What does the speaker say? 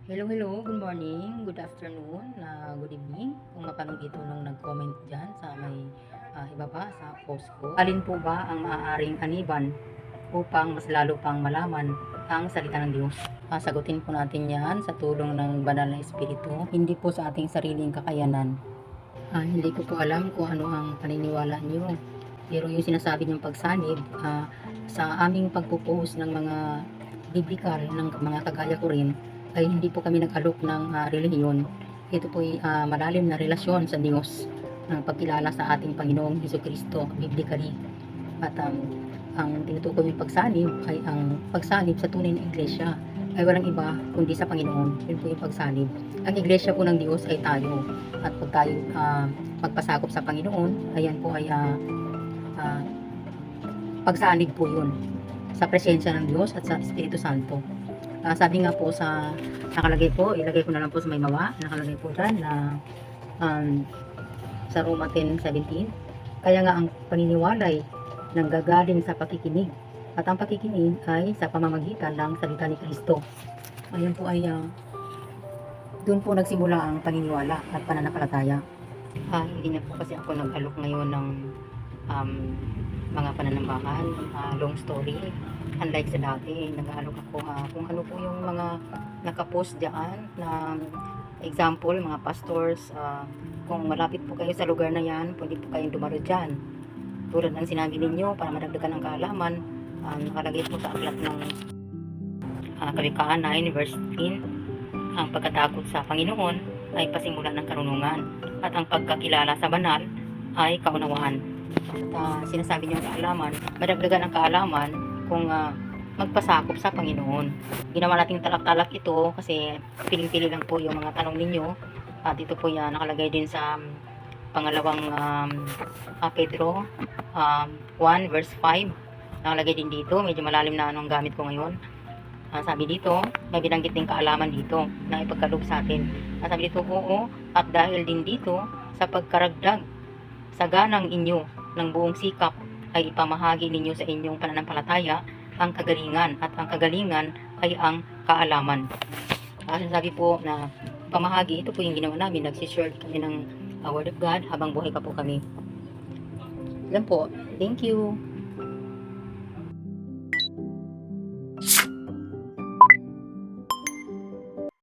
Hello, hello. Good morning, good afternoon, good evening. Kung mapanood ito nung nag-comment dyan sa may ibaba sa post ko. Alin po ba ang maaaring aniban upang mas lalo pang malaman ang salita ng Diyos? Sagutin po natin yan sa tulong ng banal na espiritu, hindi po sa ating sariling kakayanan. Hindi ko po alam kung ano ang paniniwala niyo. Pero yung sinasabi niyong pagsanib, sa aming pagpo-post ng mga biblikal ng mga kagaya ko rin, ay hindi po kami nag-alok ng relihiyon. Ito po ay malalim na relasyon sa Diyos ng pagkilala sa ating Panginoong Hesukristo biblically. At ang tinutukoy yung pagsanib ay ang pagsanib sa tunay na iglesia ay walang iba kundi sa Panginoon. Yun po yung pagsanib. Ang iglesia po ng Diyos ay tayo. At pag tayo magpasakop sa Panginoon, ayan po ay pagsanib po yun sa presensya ng Diyos at sa Espiritu Santo. Sabi nga po sa nakalagay po, ilagay ko na lang po sa may mawa, nakalagay po dyan na sa Roma 10:17, kaya nga ang paniniwalay nanggagaling sa pakikinig at ang pakikinig ay sa pamamagitan ng salita ni Kristo. Ayan po ay doon po nagsimula ang paniniwala at pananampalataya. Hindi na po kasi ako nag-alok ngayon ng mga pananambahan, long story. Unlike sa dati, nag-aalok ako kung ano po yung mga nakapost dyan na example, mga pastors, kung malapit po kayo sa lugar na yan, pwede po kayong dumaro dyan. Tulad ng sinabi ninyo, para madagdagan ng kaalaman, nakalagay po sa aklat ng Kawikaan 9 verse 15, ang pagkatakot sa Panginoon ay pasimula ng karunungan at ang pagkakilala sa banal ay kaunawaan. At sinasabi niyo ang kaalaman, madagdagan ang kaalaman kung magpasakop sa Panginoon. Ginawa nating talak-talak ito kasi piling-pili lang po yung mga tanong ninyo. At ito po yan nakalagay din sa pangalawang Pedro 1 verse 5. Nakalagay din dito, medyo malalim na anong gamit ko ngayon. Sabi dito, may binanggit din kaalaman dito na ipagkaloob sa atin. Sabi dito, oo, at dahil din dito sa pagkaragdag sa ganang inyo ng buong sikap ay ipamahagi ninyo sa inyong pananampalataya ang kagalingan, at ang kagalingan ay ang kaalaman. Sabi po na pamahagi, ito po yung ginawa namin, nagsishare kami ng Word of God habang buhay pa po kami. Yan po, thank you.